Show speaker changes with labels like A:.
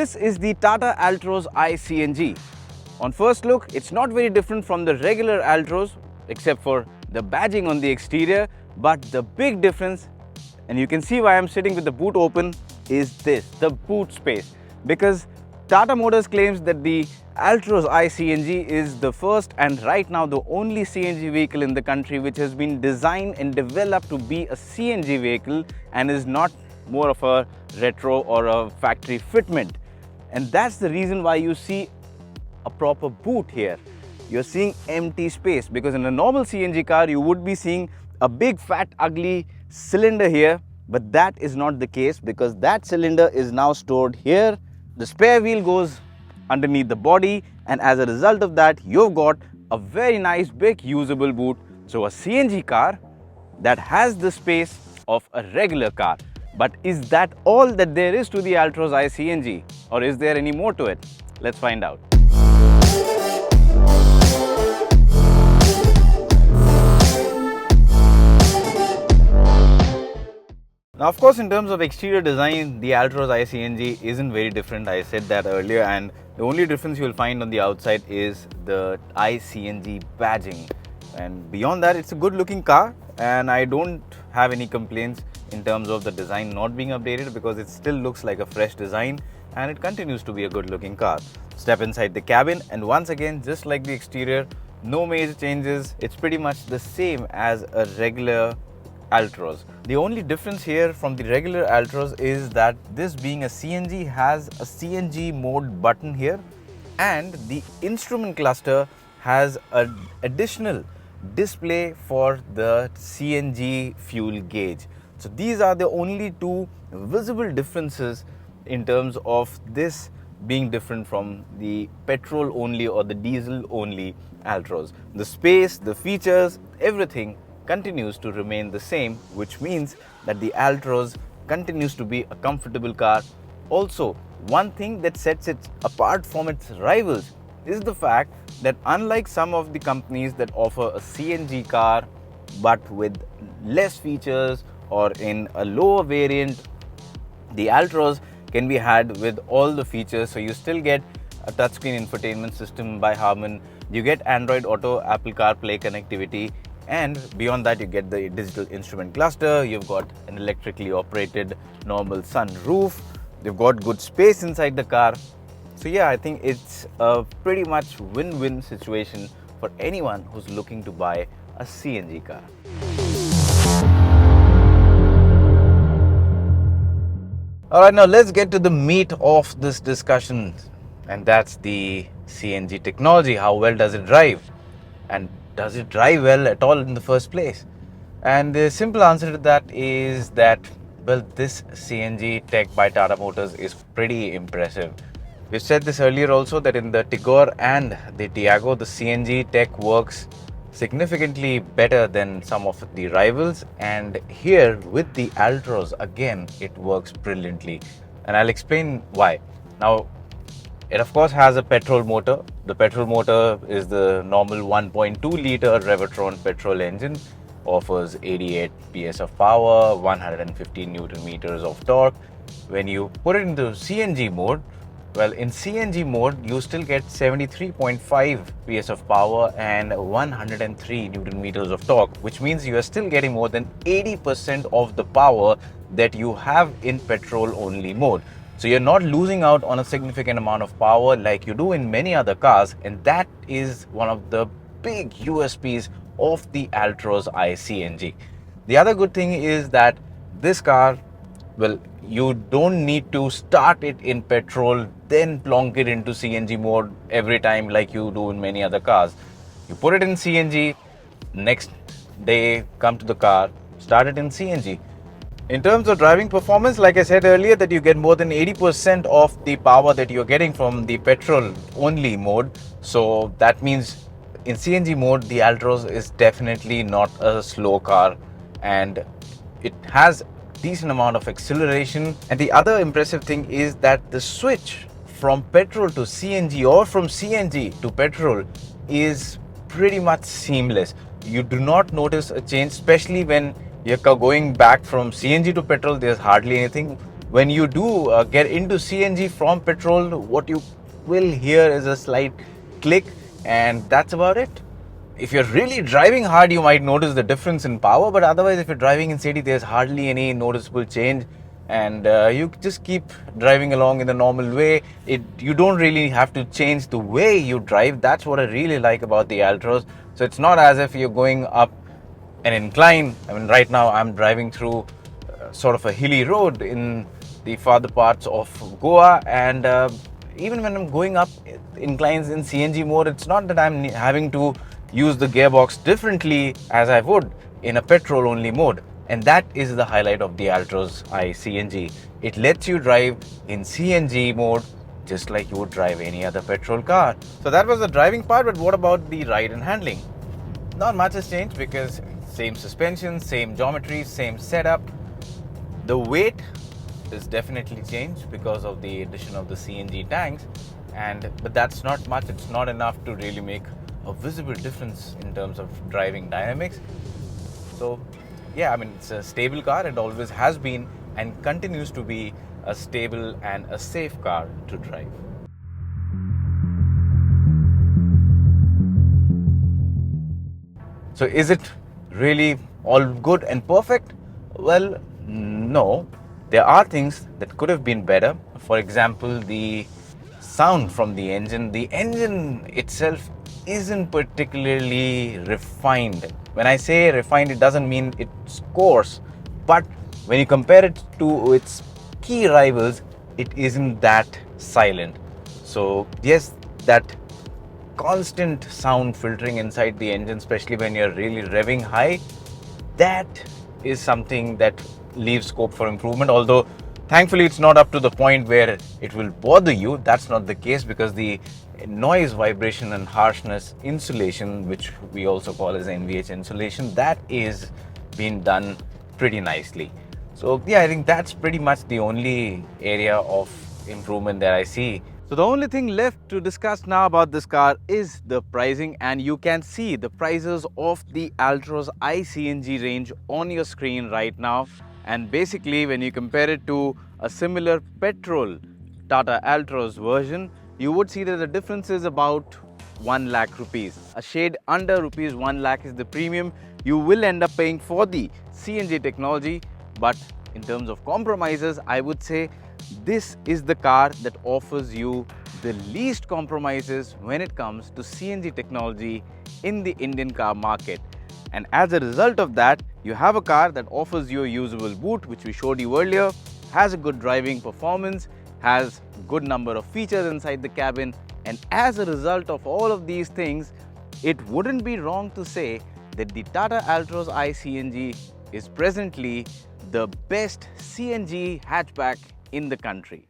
A: This is the Tata Altroz iCNG. On first look, it's not very different from the regular Altroz except for the badging on the exterior, but the big difference, and you can see why I'm sitting with the boot open, is this, the boot space. Because Tata Motors claims that the Altroz iCNG is the first and right now the only CNG vehicle in the country which has been designed and developed to be a CNG vehicle and is not more of a retro or a factory fitment. And that's the reason why you see a proper boot here. You're seeing empty space, because in a normal CNG car you would be seeing a big fat ugly cylinder here, but that is not the case because that cylinder is now stored here. The spare wheel goes underneath the body, and as a result of that you've got a very nice big usable boot. So a CNG car that has the space of a regular car. But is that all that there is to the Altroz iCNG, or is there any more to it? Let's find out. Now, of course, in terms of exterior design, the Altroz iCNG isn't very different. I said that earlier, and the only difference you'll find on the outside is the iCNG badging. And beyond that, it's a good looking car, and I don't have any complaints in terms of the design not being updated, because it still looks like a fresh design and it continues to be a good looking car. Step inside the cabin, and once again, just like the exterior, no major changes. It's pretty much the same as a regular Altroz. The only difference here from the regular Altroz is that this being a CNG has a CNG mode button here, and the instrument cluster has an additional display for the CNG fuel gauge. So these are the only two visible differences in terms of this being different from the petrol only or the diesel only Altroz. The space, the features, everything continues to remain the same, which means that the Altroz continues to be a comfortable car. Also, one thing that sets it apart from its rivals is the fact that unlike some of the companies that offer a CNG car but with less features or in a lower variant, the Altroz can be had with all the features. So you still get a touchscreen infotainment system by Harman, you get Android Auto, Apple CarPlay connectivity, and beyond that you get the digital instrument cluster, you've got an electrically operated normal sunroof, you've got good space inside the car. So yeah, I think it's a pretty much win-win situation for anyone who's looking to buy a CNG car. Alright, now let's get to the meat of this discussion, and that's the CNG technology. How well does it drive? And does it drive well at all in the first place? And the simple answer to that is that, well, this CNG tech by Tata Motors is pretty impressive. We've said this earlier also, that in the Tigor and the Tiago, the CNG tech works significantly better than some of the rivals, and here with the Altroz again it works brilliantly, and I'll explain why. Now, it of course has a petrol motor. The petrol motor is the normal 1.2 litre Revertron petrol engine, offers 88 PS of power, 115 Newton meters of torque. When you put it into CNG mode, well, in CNG mode, you still get 73.5 PS of power and 103 Newton meters of torque, which means you are still getting more than 80% of the power that you have in petrol only mode. So you're not losing out on a significant amount of power like you do in many other cars, and that is one of the big USPs of the Altroz iCNG. The other good thing is that this car, well, you don't need to start it in petrol, then plonk it into CNG mode every time like you do in many other cars. You put it in CNG, next day come to the car, start it in CNG. In terms of driving performance, like I said earlier, that you get more than 80% of the power that you're getting from the petrol only mode. So that means in CNG mode, the Altroz is definitely not a slow car, and it has decent amount of acceleration. And the other impressive thing is that the switch from petrol to CNG or from CNG to petrol is pretty much seamless. You do not notice a change, especially when you're going back from CNG to petrol. There's hardly anything, when you do get into CNG from petrol, what you will hear is a slight click, and that's about it. If you're really driving hard, you might notice the difference in power, but otherwise, if you're driving in city, there's hardly any noticeable change, and you just keep driving along in the normal way. You don't really have to change the way you drive. That's what I really like about the Altroz. So it's not as if you're going up an incline. I mean, right now I'm driving through sort of a hilly road in the farther parts of Goa, and even when I'm going up inclines in CNG mode, it's not that I'm having to use the gearbox differently as I would in a petrol only mode. And that is the highlight of the Altroz iCNG. It lets you drive in CNG mode just like you would drive any other petrol car. So that was the driving part, but what about the ride and handling? Not much has changed because same suspension, same geometry, same setup. The weight is definitely changed because of the addition of the CNG tanks, but that's not much. It's not enough to really make a visible difference in terms of driving dynamics. So yeah, I mean, it's a stable car. It always has been and continues to be a stable and a safe car to drive. So is it really all good and perfect? Well, no. There are things that could have been better. For example, the sound from the engine. The engine itself isn't particularly refined. When I say refined, it doesn't mean it's coarse, but when you compare it to its key rivals, it isn't that silent. So yes, that constant sound filtering inside the engine, especially when you're really revving high, that is something that leaves scope for improvement. Although thankfully it's not up to the point where it will bother you. That's not the case, because the noise, vibration and harshness insulation, which we also call as NVH insulation, that is being done pretty nicely. So yeah, I think that's pretty much the only area of improvement that I see. So the only thing left to discuss now about this car is the pricing, and you can see the prices of the Altroz iCNG range on your screen right now. And basically, when you compare it to a similar petrol Tata Altroz version, you would see that the difference is about 1 lakh rupees. A shade under rupees 1 lakh is the premium you will end up paying for the CNG technology. But in terms of compromises, I would say this is the car that offers you the least compromises when it comes to CNG technology in the Indian car market. And as a result of that, you have a car that offers you a usable boot, which we showed you earlier, has a good driving performance, has a good number of features inside the cabin, and as a result of all of these things, it wouldn't be wrong to say that the Tata Altroz iCNG is presently the best CNG hatchback in the country.